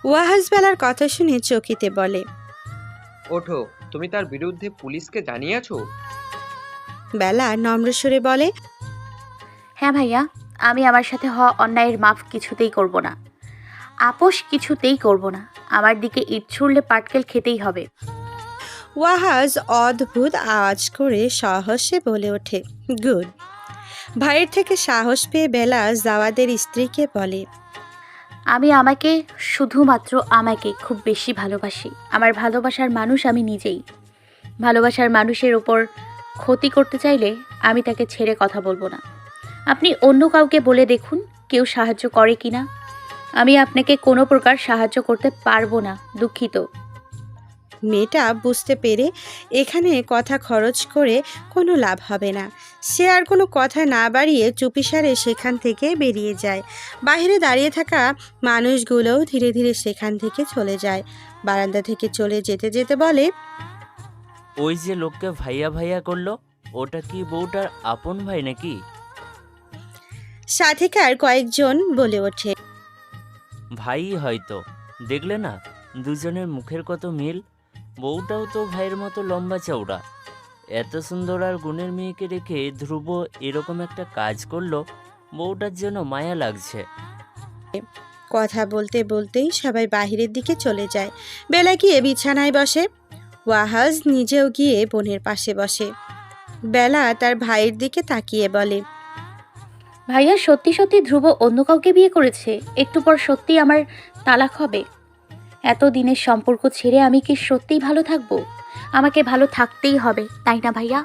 ওয়াহাজ বেলার কথা শুনে চকিতে বলে, ওঠো, তুমি তার বিরুদ্ধে পুলিশকে জানিয়েছো? বেলা নম্র সুরে বলে, হ্যাঁ ভাইয়া, আমি আমার সাথে হওয়া অন্যায়ের মাফ কিছুতেই করব না। আপোষ কিছুতেই করব না। আমার দিকে ইট ছুঁড়লে পাটকেল খেতেই হবে। ওয়াহাজ অদ্ভুত আওয়াজ করে সাহসে বলে ওঠে, গুড। ভাইয়ের থেকে সাহস পেয়ে বেলা জাওয়াদের স্ত্রীকে বলে, আমাকে শুধুমাত্র আমাকে খুব বেশি ভালোবাসি। আমার ভালোবাসার মানুষ আমি নিজেই। ভালোবাসার মানুষের ওপর ক্ষতি করতে চাইলে আমি তাকে ছেড়ে কথা বলবো না। আপনি অন্য কাউকে বলে দেখুন কেউ সাহায্য করে কিনা। আমি আপনাকে কোনো প্রকার সাহায্য করতে পারবো না, দুঃখিত। মেয়েটা বুঝতে পেরে এখানে কথা খরচ করে কোনো লাভ হবে না। সে আর কোনো কথা না বাড়িয়ে চুপিসারে সেখান থেকে বেরিয়ে যায়। বাইরে দাঁড়িয়ে থাকা মানুষগুলোও ধীরে ধীরে সেখান থেকে চলে যায়। বারান্দা থেকে চলে যেতে যেতে বলে, ওই যে লোককে ভাইয়া ভাইয়া করলো, ওটা কি বউটার আপন ভাই নাকি? সাথীকার কয়েকজন বলে ওঠে, ভাই হয়তো। দেখলে না দুজনের মুখের কত মিল। বউটাও তো ভাইয়ের মতো লম্বা চওড়া। এত সুন্দর আর গুণের মেয়েকে রেখে ধ্রুব এরকম একটা কাজ করলো, বউটার জন্য মায়া লাগছে। কথা বলতে বলতেই সবাই বাহিরের দিকে চলে যায়। বেলা গিয়ে বিছানায় বসে। ওয়াহাজ নিজেও গিয়ে বোনের পাশে বসে। বেলা তার ভাইয়ের দিকে তাকিয়ে বলে, ভাইয়া সত্যি সত্যি ধ্রুব অন্য কাউকে বিয়ে করেছে? একটু পর সত্যি আমার তালাক হবে? এত দিনের সম্পর্ক ছেড়ে আমি কি সত্যিই ভালো থাকবো? আমাকে ভালো থাকতেই হবে, তাই না ভাইয়া?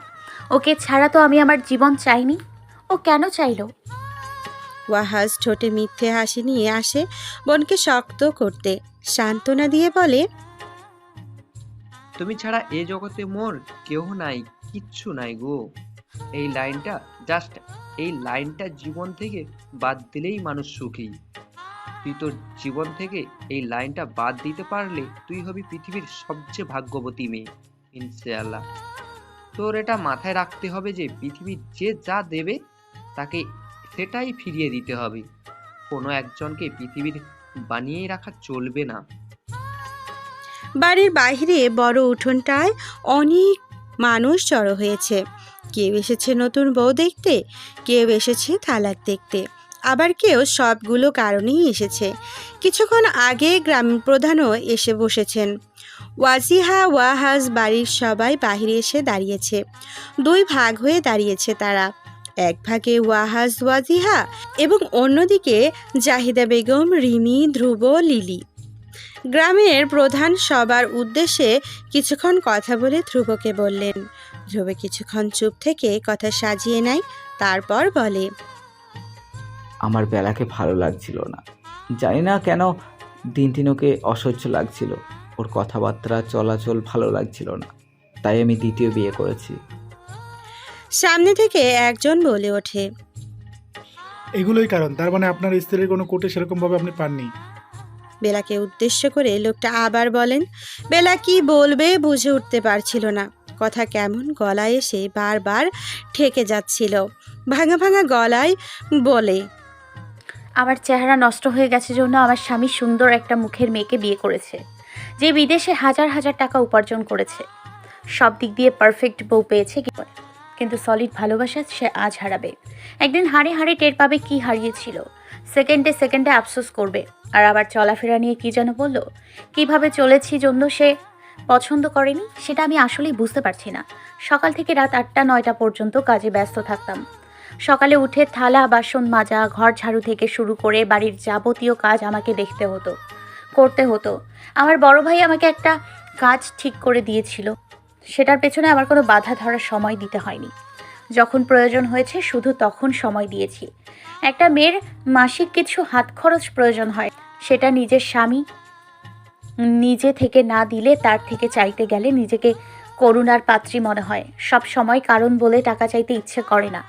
ওকে ছাড়া তো আমি আমার জীবন চাইনি। ও কেন চাইলো? ওয়াহাজ ঠোঁটে মিথ্যে হাসি নিয়ে আসে বোনকে শক্ত করতে। সান্ত্বনা দিয়ে বলে, তুমি ছাড়া এ জগতে মোর কেউ নাই, কিচ্ছু নাই গো। এই লাইনটা জাস্ট এই লাইনটা জীবন থেকে বাদ দিলেই মানুষ সুখী। তুই তোর জীবন থেকে এই লাইনটা বাদ দিতে পারলে তুই হবি পৃথিবীর সবচেয়ে ভাগ্যবতী মেয়ে, ইনশাআল্লাহ। তোর এটা মাথায় রাখতে হবে যে পৃথিবীর যে যা দেবে তাকে সেটাই ফিরিয়ে দিতে হবে। কোনো একজনকে পৃথিবীর বানিয়েই রাখা চলবে না। বাড়ির বাইরে বড় উঠোনটায় অনেক মানুষ জড়ো হয়েছে। কেউ এসেছে নতুন বউ দেখতে, কেউ এসেছে তালাক দেখতে, আবার কেউ সবগুলো কারণেই এসেছে। কিছুক্ষণ আগে গ্রাম প্রধানও এসে বসেছেন। ওয়াজিহা ওয়াহাজ বাড়ির সবাই বাহিরে এসে দাঁড়িয়েছে। দুই ভাগ হয়ে দাঁড়িয়েছে তারা। এক ভাগে ওয়াহাজ ওয়াজিহা এবং অন্যদিকে জাহিদা বেগম, রিমি, ধ্রুব, লিলি। গ্রামের প্রধান সবার উদ্দেশ্যে কিছুক্ষণ কথা বলে ধ্রুবকে বললেন। ধ্রুব কিছুক্ষণ চুপ থেকে কথা সাজিয়ে নেয়, তারপর বলে, আমার বেলাকে ভালো লাগছিল না। জানি না কেন দিন দিন ওকে অসহ্য লাগছিল। ওর কথাবার্তা চলাচল ভালো লাগছিল না, তাই আমি দ্বিতীয় বিয়ে করেছি। সামনে থেকে একজন বলে ওঠে, এগুলোই কারণ। তার মানে আপনার স্ত্রীর কোনো কোটে সেরকমভাবে আপনি পাননি। বেলাকে উদ্দেশ্য করে লোকটা আবার বলেন। বেলা কি বলবে বুঝে উঠতে পারছিল না। কথা কেমন গলায় এসে বারবার ঠেকে যাচ্ছিল। ভাঙা ভাঙা গলায় বলে, আমার চেহারা নষ্ট হয়ে গেছে জন্য আমার স্বামী সুন্দর একটা মুখের মেয়েকে বিয়ে করেছে, যে বিদেশে হাজার হাজার টাকা উপার্জন করেছে। সব দিক দিয়ে পারফেক্ট বউ পেয়েছে, কিন্তু সলিড ভালোবাসা সে আজ হারাবে। একদিন হাড়ে হাড়ে টের পাবে কি হারিয়েছিল। সেকেন্ডে সেকেন্ডে আফসোস করবে। আর আবার চলাফেরা নিয়ে কি যেন বললো, কিভাবে চলেছি জন্য সে পছন্দ করেনি, সেটা আমি আসলেই বুঝতে পারছি না। সকাল থেকে রাত 8টা-9টা পর্যন্ত কাজে ব্যস্ত থাকতাম। সকালে উঠে থালা বাসন মাজা, ঘর ঝাড়ু থেকে শুরু করে বাড়ির যাবতীয় কাজ আমাকে দেখতে হতো, করতে হতো। আমার বড় ভাই আমাকে একটা কাজ ঠিক করে দিয়েছিল, সেটার পেছনে আমার কোনো বাধা ধরার সময় দিতে হয়নি। যখন প্রয়োজন হয়েছে শুধু তখন সময় দিয়েছি। একটা মেয়ের মাসিক কিছু হাত খরচ প্রয়োজন হয়, সেটা নিজের স্বামী নিজে থেকে না দিলে তার থেকে চাইতে গেলে নিজেকে করুণার পাত্রী মনে হয়। সব সময় কারণ বলে টাকা চাইতে ইচ্ছে করে না।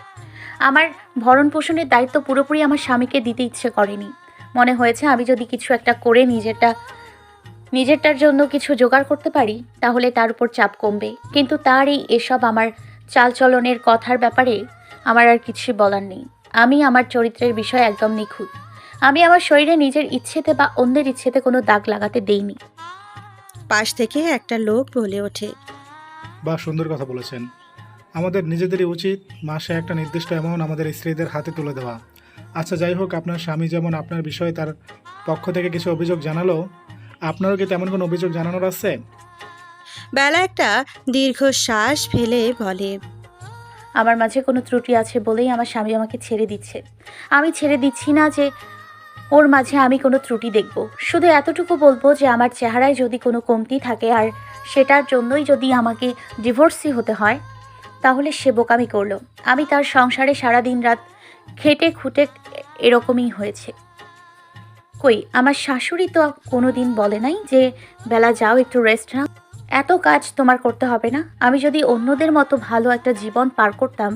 আমার ভরণ পোষণের দায়িত্ব পুরোপুরি আমার স্বামীকে দিতে ইচ্ছে করেনি। মনে হয়েছে আমি যদি কিছু একটা করে নিজেরটার জন্য কিছু জোগাড় করতে পারি তাহলে তার উপর চাপ কমবে। কিন্তু তার এসব আমার চালচলনের কথার ব্যাপারে আমার আর কিছু বলার নেই। আমি আমার চরিত্রের বিষয়ে একদম নিখুঁত। আমি আমার শরীরে নিজের ইচ্ছেতে বা অন্যের ইচ্ছেতে কোনো দাগ লাগাতে দেইনি। পাশ থেকে একটা লোক বলে ওঠে। বা সুন্দর কথা বলেছেন। আমাদের নিজেদেরই উচিত মাসে একটা নির্দিষ্ট অ্যামাউন্ট আমাদের স্ত্রীদের হাতে তুলে দেওয়া। আচ্ছা, যাই হোক, আপনার স্বামী যেমন আপনার বিষয়ে তার পক্ষ থেকে কিছু অভিযোগ জানালো, আপনারও কি তেমন কোনো অভিযোগ জানানোর আছে? বেলা একটা দীর্ঘশ্বাস ফেলে বলে। আমার মাঝে কোনো ত্রুটি আছে বলেই আমার স্বামী আমাকে ছেড়ে দিচ্ছে। আমি ছেড়ে দিচ্ছি না যে ওর মাঝে আমি কোনো ত্রুটি দেখব। শুধু এতটুকু বলবো যে আমার চেহারায় যদি কোনো কমতি থাকে আর সেটার জন্যই যদি আমাকে ডিভোর্সি হতে হয়, তাহলে সে বোকামি করলো। আমি তার সংসারে সারাদিন রাত খেটে খুঁটে এরকমই হয়েছে। কই, আমার শাশুড়ি তো কোনোদিন বলে নাই যে বেলা যাও একটু রেস্ট নাও, এত কাজ তোমার করতে হবে না। আমি যদি অন্যদের মতো ভালো একটা জীবন পার করতাম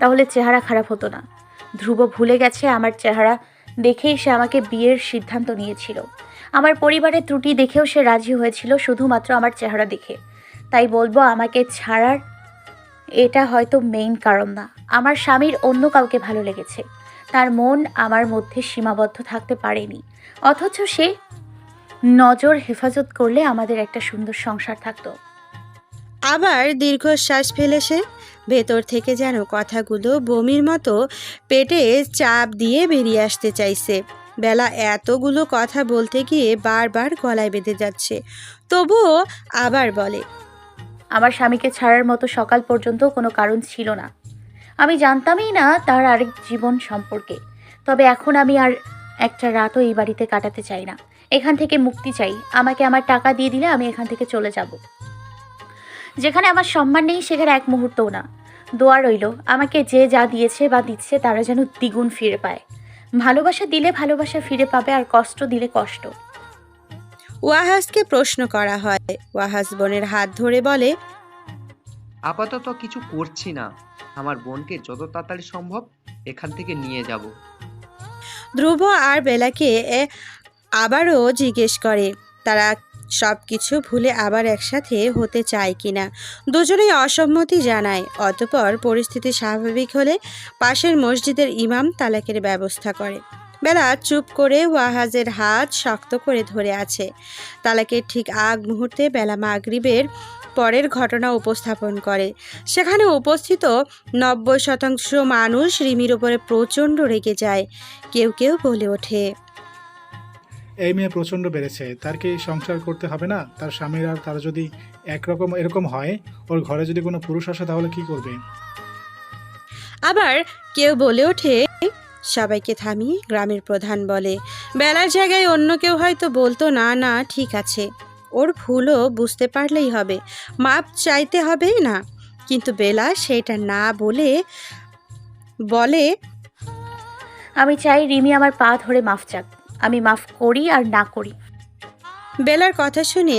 তাহলে চেহারা খারাপ হতো না। ধ্রুব ভুলে গেছে আমার চেহারা দেখেই সে আমাকে বিয়ের সিদ্ধান্ত নিয়েছিল। আমার পরিবারের ত্রুটি দেখেও সে রাজি হয়েছিল শুধুমাত্র আমার চেহারা দেখে। তাই বলবো, আমাকে ছাড়ার এটা হয়তো মেইন কারণ না। আমার স্বামীর অন্য কাউকে ভালো লেগেছে। তার মন আমার মধ্যে সীমাবদ্ধ থাকতে পারেনি, অথচ সে নজর হেফাজত করলে আমাদের একটা সুন্দর সংসার থাকতো। আবার দীর্ঘশ্বাস ফেলে সে ভেতর থেকে যেন কথাগুলো বমির মতো পেটে চাপ দিয়ে বেরিয়ে আসতে চাইছে। বেলা এতগুলো কথা বলতে গিয়ে বারবার গলায় বেঁধে যাচ্ছে, তবুও আবার বলে। আমার স্বামীকে ছাড়ার মতো সকাল পর্যন্ত কোনো কারণ ছিল না। আমি জানতামই না তার আরেক জীবন সম্পর্কে। তবে এখন আমি আর একটা রাতও এই বাড়িতে কাটাতে চাই না। এখান থেকে মুক্তি চাই। আমাকে আমার টাকা দিয়ে দিলে আমি এখান থেকে চলে যাব। যেখানে আমার সম্মান নেই সেখানে এক মুহূর্তও না। দোয়া রইল, আমাকে যে যা দিয়েছে বা দিচ্ছে তারা যেন দ্বিগুণ ফিরে পায়। ভালোবাসা দিলে ভালোবাসা ফিরে পাবে, আর কষ্ট দিলে কষ্ট। ওয়াহাজকে প্রশ্ন করা হয়। ওয়াহাজ বোনের হাত ধরে বলে। আপাতত কিছু করছি না, আমার বোনকে যত তাড়াতাড়ি সম্ভব এখান থেকে নিয়ে যাব। ধ্রুব আর বেলাকে আবারও জিজ্ঞেস করে তারা সব কিছু ভুলে আবার একসাথে হতে চায় কিনা। দুজনেই অসম্মতি জানায়। অতঃপর পরিস্থিতি স্বাভাবিক হলে পাশের মসজিদের ইমাম তালাকের ব্যবস্থা করে। বেলা চুপ করে ওয়াহাজের হাত শক্ত করে ধরে আছে। তালাকের ঠিক আগ মুহূর্তে বেলা মাগরিবের পরের ঘটনা উপস্থাপন করে। সেখানে উপস্থিত 90% মানুষ রিমির উপরে প্রচণ্ড রেগে যায়। কেউ কেউ বলে ওঠে। এই মেয়ে প্রচণ্ড বেড়েছে, তার কি সংসার করতে হবে না? তার স্বামীর আর তার যদি একরকম এরকম হয়, ওর ঘরে যদি কোনো পুরুষ আসে তাহলে কি করবে? আবার কেউ বলে ওঠে। সবাইকে থামিয়ে গ্রামের প্রধান বলে। বেলার জায়গায় অন্য কেউ হয়তো বলতো, না না ঠিক আছে, ওর ভুলও বুঝতে পারলেই হবে, মাপ চাইতে হবে না। কিন্তু বেলা সেটা না বলে বলে। আমি চাই রিমি আমার পা ধরে মাফ চাক। আমি মাফ করি আর না করি। বেলার কথা শুনে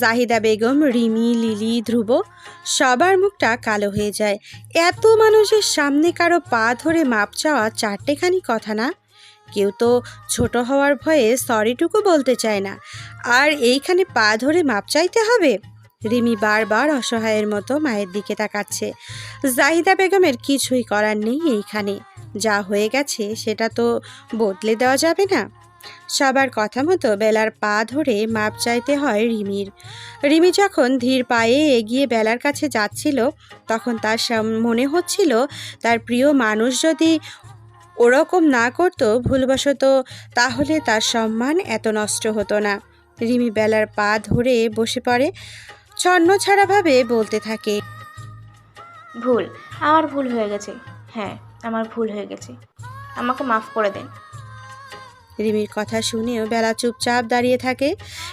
জাহিদা বেগম, রিমি, লিলি, ধ্রুব সবার মুখটা কালো হয়ে যায়। এত মানুষের সামনে কারো পা ধরে মাপ চাওয়া চারটেখানি কথা না। কেউ তো ছোট হওয়ার ভয়ে সরিটুকু বলতে চায় না, আর এইখানে পা ধরে মাপ চাইতে হবে। রিমি বারবার অসহায়ের মতো মায়ের দিকে তাকাচ্ছে। জাহিদা বেগমের কিছুই করার নেই। এইখানে যা হয়ে গেছে সেটা তো বদলে দেওয়া যাবে না। সবার কথা মতো বেলার পা ধরে মাপ চাইতে হয় রিমির। রিমি যখন ধীর পায়ে এগিয়ে বেলার কাছে যাচ্ছিল, তখন তার মনে হচ্ছিল তার প্রিয় মানুষ যদি ওরকম না করতো ভুলবশত, তাহলে তার সম্মান এত নষ্ট হতো না। রিমি বেলার পা ধরে বসে পড়ে, ছন্নছাড়াভাবে বলতে থাকে। ভুল, আমার ভুল হয়ে গেছে। হ্যাঁ, আমার ভুল হয়ে গেছে, আমাকে মাফ করে দেন। রিমির কথা শুনেও বেলা চুপচাপ দাঁড়িয়ে থাকে।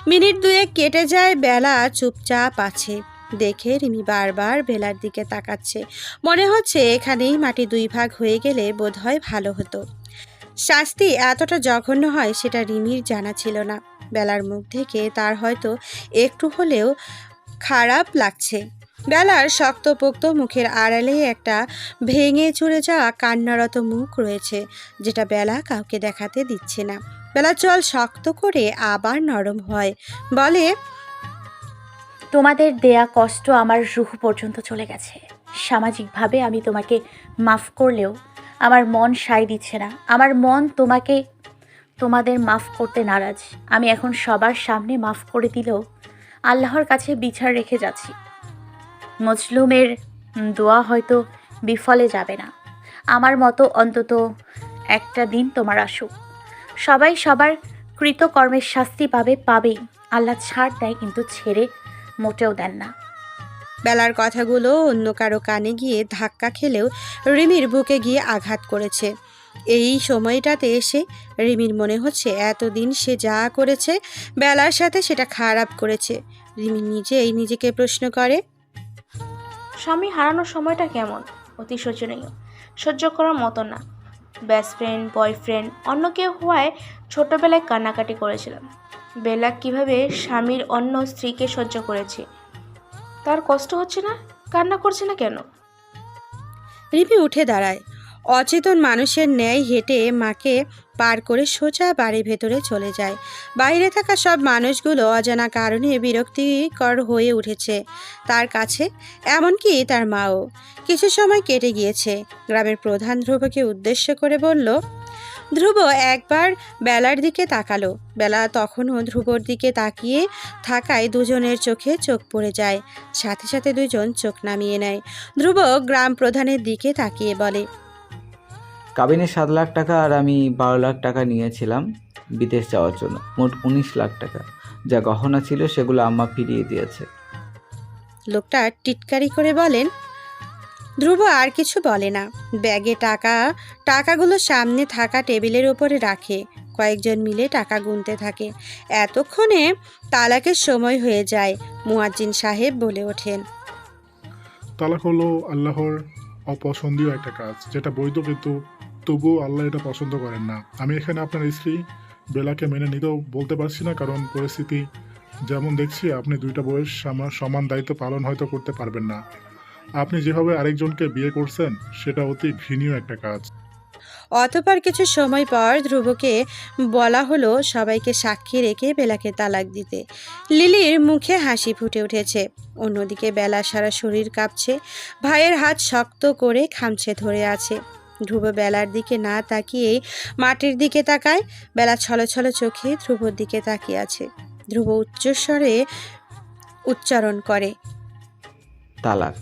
মিনিট দুয়েক কেটে যায়, বেলা চুপচাপ আছে দেখে রিমি বারবার বেলার দিকে তাকাচ্ছে। মনে হচ্ছে এখানেই মাটি দুই ভাগ হয়ে গেলে বোধহয় ভালো হতো। শাস্তি এতটা জঘন্য হয় সেটা রিমির জানা ছিল না। বেলার মুখ থেকে তার হয়তো একটু হলেও খারাপ লাগছে। বেলার শক্তপোক্ত মুখের আড়ালে একটা ভেঙে চুরে যাওয়া কান্নারত মুখ রয়েছে, যেটা বেলা কাউকে দেখাতে দিচ্ছে না। বেলা চল শক্ত করে আবার নরম হয়, বলে। তোমাদের দেয়া কষ্ট আমার রুহ পর্যন্ত চলে গেছে। সামাজিকভাবে আমি তোমাকে মাফ করলেও আমার মন সায় দিচ্ছে না। আমার মন তোমাদের মাফ করতে নারাজ। আমি এখন সবার সামনে মাফ করে দিলেও আল্লাহর কাছে বিচার রেখে যাচ্ছি। মজলুমের দোয়া হয়তো বিফলে যাবে না। আমার মতো অন্তত একটা দিন তোমার আসুক। সবাই সবার কৃতকর্মের শাস্তি পাবেই। আল্লাহ ছাড় দেয় কিন্তু ছেড়ে মোটেও দেন না। বেলার কথাগুলো অন্য কারো কানে গিয়ে ধাক্কা খেলেও রিমির বুকে গিয়ে আঘাত করেছে। এই সময়টাতে এসে রিমির মনে হচ্ছে এতদিন সে যা করেছে বেলার সাথে সেটা খারাপ করেছে। রিমি নিজেই নিজেকে প্রশ্ন করে। স্বামী হারানোর সময়টা কেমন? অতি শোচনীয়, সহ্য করার মতো না। বেস্ট ফ্রেন্ড, বয়ফ্রেন্ড, অন্য কেউ হওয়ায় ছোটবেলায় কান্নাকাটি করেছিলাম। বেলা কিভাবে স্বামীর অন্য স্ত্রীকে সহ্য করেছে, তার কষ্ট হচ্ছে না? কান্না করছে না কেন? রিমি উঠে দাঁড়ায়, অচেতন মানুষের ন্যায় হেঁটে মাকে পার করে সোজা বাড়ির ভেতরে চলে যায়। বাইরে থাকা সব মানুষগুলো অজানা কারণে বিরক্তিকর হয়ে উঠেছে তার কাছে, এমনকি তার মাও। কিছু সময় কেটে গিয়েছে। গ্রামের প্রধান ধ্রুবকে উদ্দেশ্য করে বলল। ধ্রুব একবার বেলার দিকে তাকালো। বেলা তখনও ধ্রুবর দিকে তাকিয়ে থাকায় দুজনের চোখে চোখ পড়ে যায়। সাথে সাথে দুজন চোখ নামিয়ে নেয়। ধ্রুব গ্রাম প্রধানের দিকে তাকিয়ে বলে। কাবিনে 7 লাখ টাকা আর আমি 12 লাখ টাকা নিয়েছিলাম বিদেশ যাওয়ার জন্য, মোট 19 লাখ টাকা। যা গহনা ছিল সেগুলো আম্মা ফিরিয়ে দিয়েছে। লোকটা টিটকারি করে বলেন। ধ্রুব আর কিছু বলে না। ব্যাগে টাকাগুলো সামনে থাকা টেবিলের উপরে রাখে। কয়েকজন মিলে টাকা গুনতে থাকে। এতক্ষণে তালাকের সময় হয়ে যায়। মুয়াজ্জিন সাহেব বলে ওঠেন। তালাক হলো আল্লাহর অপছন্দীয় একটা কাজ, যেটা বৈধ, কিন্তু তবুও আল্লাহ এটা পছন্দ করেন না। আমি এখানে আপনার স্ত্রী বেলাকে মেনে নিতেও বলতে পারছি না, কারণ পরিস্থিতি যেমন দেখছি আপনি দুইটা বয়স আমার সমান দায়িত্ব পালন হয়তো করতে পারবেন না। আপনি যেভাবে আরেকজনকে বিয়ে করছেন সেটা অতি ঘৃণীয় একটা কাজ। অতঃপর কিছু সময় পর ধ্রুবকে বলা হলো সবাইকে সাক্ষী রেখে বেলাকে তালাক দিতে। লিলির মুখে হাসি ফুটে উঠেছে। অন্যদিকে বেলা সারা শরীর কাঁপছে। ভাইয়ের হাত শক্ত করে খামচে ধরে আছে। ধ্রুব বেলার দিকে না তাকিয়ে মাটির দিকে তাকায়। বেলা ছলছল চোখে ধ্রুবর দিকে তাকিয়ে আছে। ধ্রুব উচ্চস্বরে উচ্চারণ করে। তালাক।